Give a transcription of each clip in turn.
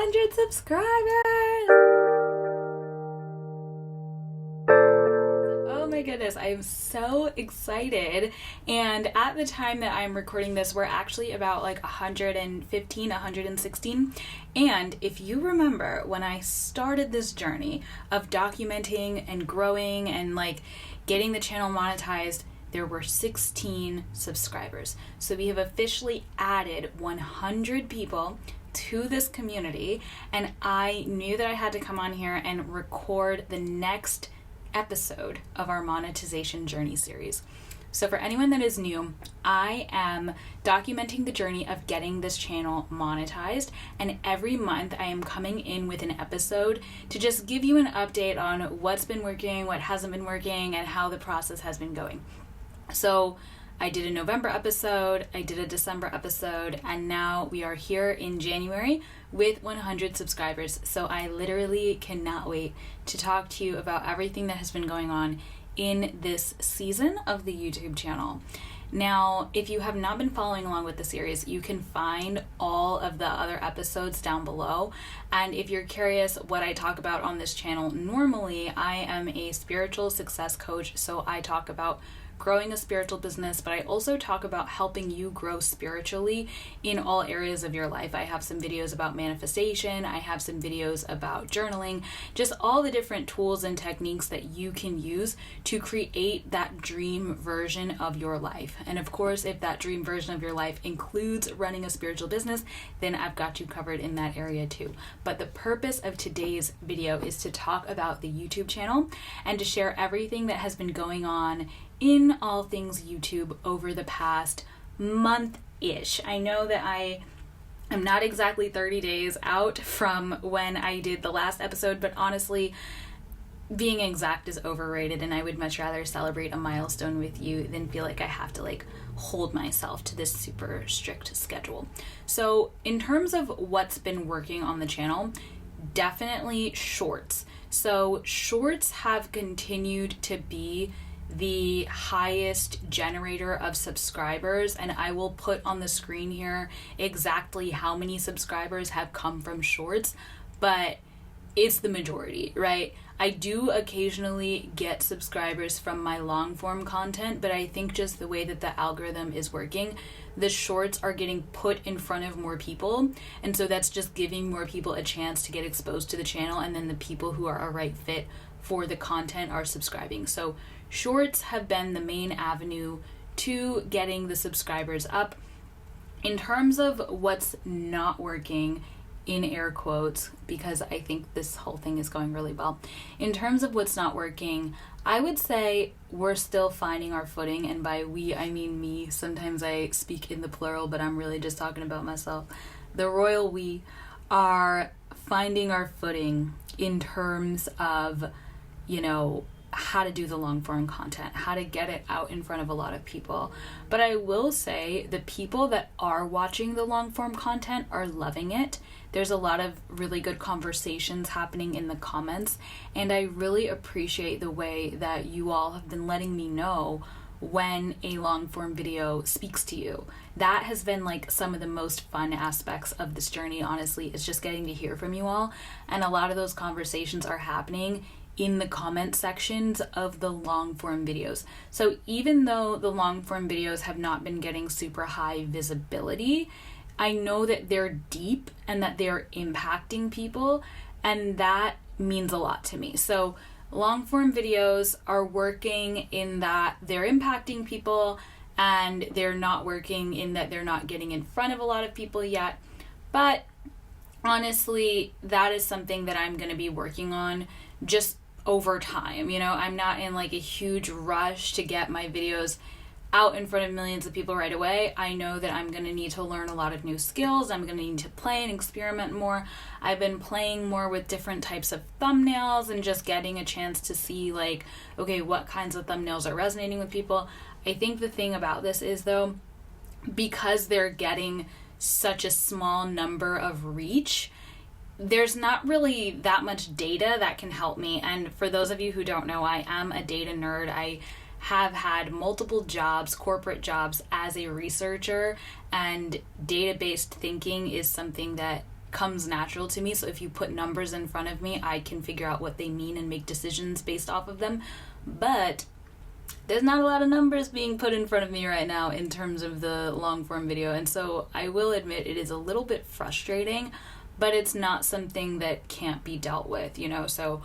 100 subscribers! Oh my goodness, I am so excited. And at the time that I'm recording this, we're actually about like 115, 116. And if you remember when I started this journey of documenting and growing and like getting the channel monetized, there were 16 subscribers. So we have officially added 100 people to this community, and I knew that I had to come on here and record the next episode of our monetization journey series. So for anyone that is new, I am documenting the journey of getting this channel monetized, and every month I am coming in with an episode to just give you an update on what's been working, what hasn't been working, and how the process has been going. So I did a November episode, I did a December episode, and now we are here in January with 100 subscribers. So I literally cannot wait to talk to you about everything that has been going on in this season of the YouTube channel. Now, if you have not been following along with the series, you can find all of the other episodes down below. And if you're curious what I talk about on this channel, normally I am a spiritual success coach, so I talk about growing a spiritual business, but I also talk about helping you grow spiritually in all areas of your life. I have some videos about manifestation, I have some videos about journaling, just all the different tools and techniques that you can use to create that dream version of your life. And of course, if that dream version of your life includes running a spiritual business, then I've got you covered in that area too. But the purpose of today's video is to talk about the YouTube channel and to share everything that has been going on in all things YouTube over the past month-ish. I know that I am not exactly 30 days out from when I did the last episode, but honestly, being exact is overrated, and I would much rather celebrate a milestone with you than feel like I have to like hold myself to this super strict schedule. So in terms of what's been working on the channel, definitely shorts. So shorts have continued to be the highest generator of subscribers, and I will put on the screen here exactly how many subscribers have come from shorts, but it's the majority, right? I do occasionally get subscribers from my long form content, but I think just the way that the algorithm is working, the shorts are getting put in front of more people, and so that's just giving more people a chance to get exposed to the channel, and then the people who are a right fit for the content are subscribing. So shorts have been the main avenue to getting the subscribers up. In terms of what's not working, in air quotes, because I think this whole thing is going really well. In terms of what's not working, I would say we're still finding our footing, and by we, I mean me. Sometimes I speak in the plural, but I'm really just talking about myself. The royal we are finding our footing in terms of, you know, how to do the long form content, how to get it out in front of a lot of people. But I will say the people that are watching the long form content are loving it. There's a lot of really good conversations happening in the comments, and I really appreciate the way that you all have been letting me know when a long form video speaks to you. That has been like some of the most fun aspects of this journey, honestly, is just getting to hear from you all. And a lot of those conversations are happening in the comment sections of the long form videos. So even though the long form videos have not been getting super high visibility, I know that they're deep and that they're impacting people, and that means a lot to me. So long form videos are working in that they're impacting people, and they're not working in that they're not getting in front of a lot of people yet. But honestly, that is something that I'm going to be working on just over time. You know, I'm not in like a huge rush to get my videos out in front of millions of people right away. I know that I'm going to need to learn a lot of new skills. I'm going to need to play and experiment more. I've been playing more with different types of thumbnails and just getting a chance to see like, okay, what kinds of thumbnails are resonating with people. I think the thing about this is though, because they're getting such a small number of reach, there's not really that much data that can help me. And for those of you who don't know, I am a data nerd. I have had multiple jobs, corporate jobs as a researcher, and data-based thinking is something that comes natural to me. So if you put numbers in front of me, I can figure out what they mean and make decisions based off of them. But there's not a lot of numbers being put in front of me right now in terms of the long form video. And so I will admit it is a little bit frustrating, but it's not something that can't be dealt with, you know? So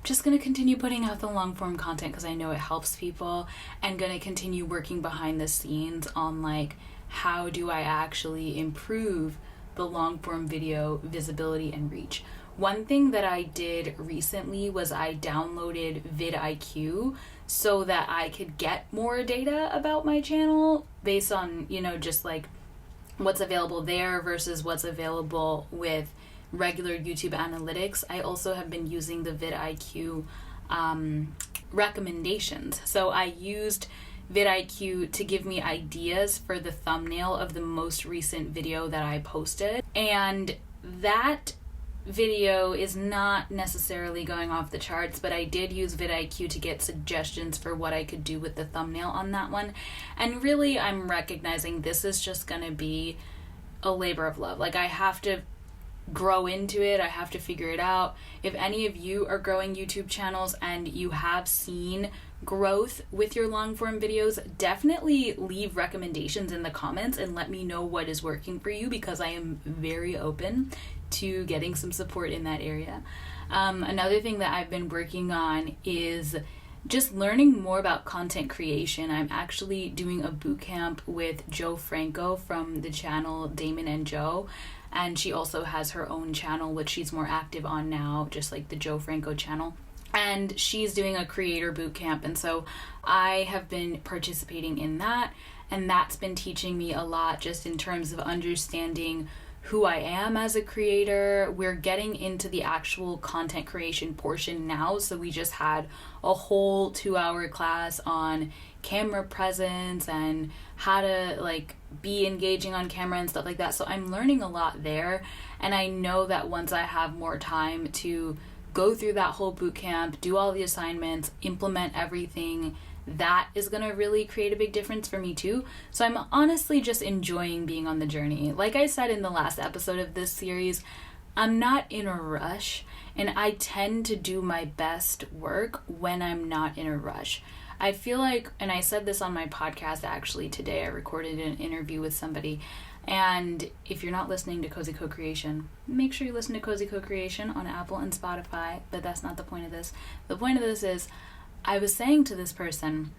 just going to continue putting out the long form content because I know it helps people, and going to continue working behind the scenes on like, how do I actually improve the long form video visibility and reach. One thing that I did recently was I downloaded vidIQ so that I could get more data about my channel based on, you know, just like what's available there versus what's available with regular YouTube analytics. I also have been using the vidIQ recommendations. So I used vidIQ to give me ideas for the thumbnail of the most recent video that I posted. And that video is not necessarily going off the charts, but I did use vidIQ to get suggestions for what I could do with the thumbnail on that one. And really, I'm recognizing this is just going to be a labor of love. Like, I have to grow into it. I have to figure it out. If any of you are growing YouTube channels and you have seen growth with your long form videos, definitely leave recommendations in the comments and let me know what is working for you, because I am very open to getting some support in that area. Another thing that I've been working on is just learning more about content creation. I'm actually doing a boot camp with Joe Franco from the channel Damon and Joe, and she also has her own channel which she's more active on now, just like the Joe Franco channel. And she's doing a creator boot camp, and so I have been participating in that, and that's been teaching me a lot just in terms of understanding who I am as a creator. We're getting into the actual content creation portion now, so we just had a whole 2-hour class on camera presence and how to like be engaging on camera and stuff like that. So I'm learning a lot there, and I know that once I have more time to go through that whole boot camp, do all the assignments, implement everything, that is going to really create a big difference for me too. So I'm honestly just enjoying being on the journey. Like I said in the last episode of this series, I'm not in a rush, and I tend to do my best work when I'm not in a rush. I feel like, and I said this on my podcast actually today, I recorded an interview with somebody, and if you're not listening to Cozy Co-Creation, make sure you listen to Cozy Co-Creation on Apple and Spotify, but that's not the point of this. The point of this is, I was saying to this person,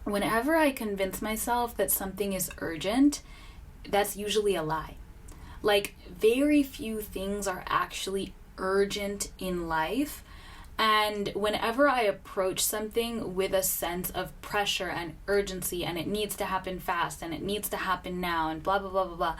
whenever I convince myself that something is urgent, that's usually a lie. Like, very few things are actually urgent in life. And whenever I approach something with a sense of pressure and urgency, and it needs to happen fast, and it needs to happen now, and blah, blah, blah, blah, blah,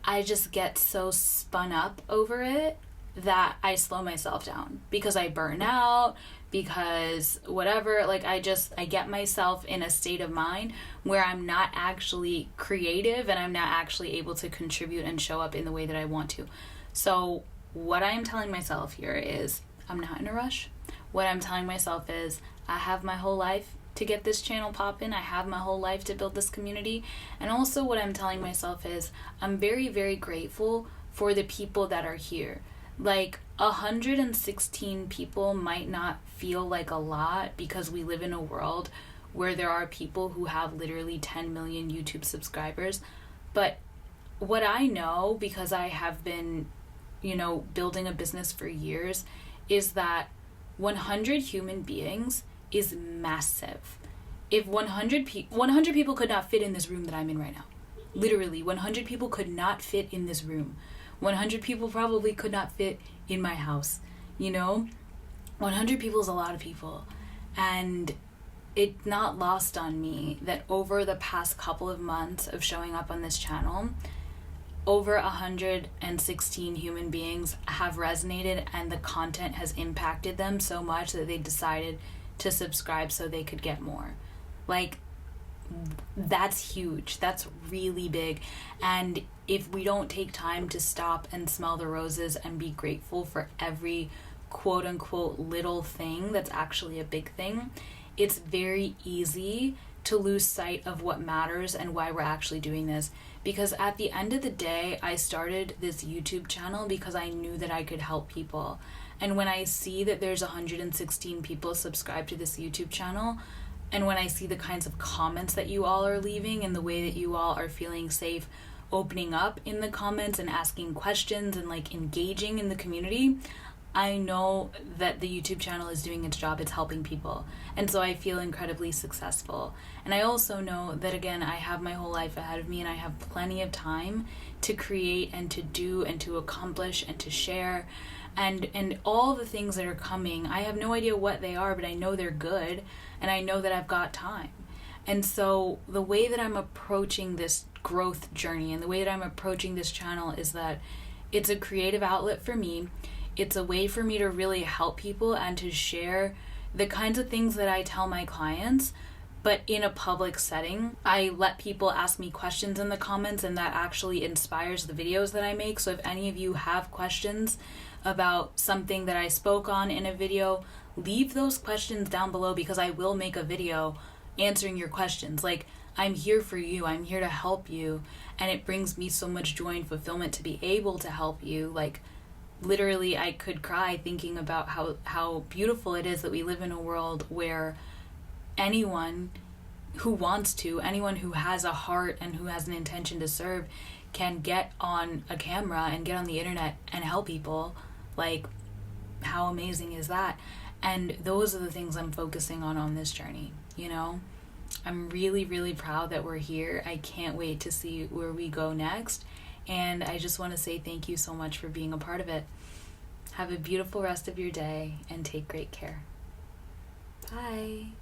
I just get so spun up over it that I slow myself down because I burn out, because whatever, like I get myself in a state of mind where I'm not actually creative and I'm not actually able to contribute and show up in the way that I want to. So what I am telling myself here is, I'm not in a rush. What I'm telling myself is, I have my whole life to get this channel popping. I have my whole life to build this community. And also what I'm telling myself is, I'm very, very grateful for the people that are here. Like, 116 people might not feel like a lot because we live in a world where there are people who have literally 10 million YouTube subscribers. But what I know, because I have been, building a business for years, is that 100 human beings is massive. If 100 people could not fit in this room that I'm in right now, literally 100 people could not fit in this room. 100 people probably could not fit in my house, 100 people is a lot of people. And it's not lost on me that over the past couple of months of showing up on this channel, over 116 human beings have resonated, and the content has impacted them so much that they decided to subscribe so they could get more. Like, that's huge. That's really big. And if we don't take time to stop and smell the roses and be grateful for every quote unquote little thing that's actually a big thing, it's very easy to lose sight of what matters and why we're actually doing this. Because at the end of the day, I started this YouTube channel because I knew that I could help people. And when I see that there's 116 people subscribed to this YouTube channel, and when I see the kinds of comments that you all are leaving and the way that you all are feeling safe opening up in the comments and asking questions and like engaging in the community, I know that the YouTube channel is doing its job. It's helping people. And so I feel incredibly successful. And I also know that, again, I have my whole life ahead of me and I have plenty of time to create and to do and to accomplish and to share and all the things that are coming. I have no idea what they are, but I know they're good and I know that I've got time. And so the way that I'm approaching this growth journey and the way that I'm approaching this channel is that it's a creative outlet for me. It's a way for me to really help people and to share the kinds of things that I tell my clients, but in a public setting. I let people ask me questions in the comments, and that actually inspires the videos that I make. So if any of you have questions about something that I spoke on in a video, leave those questions down below, because I will make a video answering your questions. Like, I'm here for you. I'm here to help you. And it brings me so much joy and fulfillment to be able to help you. Like, literally, I could cry thinking about how beautiful it is that we live in a world where anyone who wants to, anyone who has a heart and who has an intention to serve, can get on a camera and get on the internet and help people. Like, how amazing is that? And those are the things I'm focusing on this journey, you know? I'm really, really proud that we're here. I can't wait to see where we go next. And I just want to say thank you so much for being a part of it. Have a beautiful rest of your day and take great care. Bye.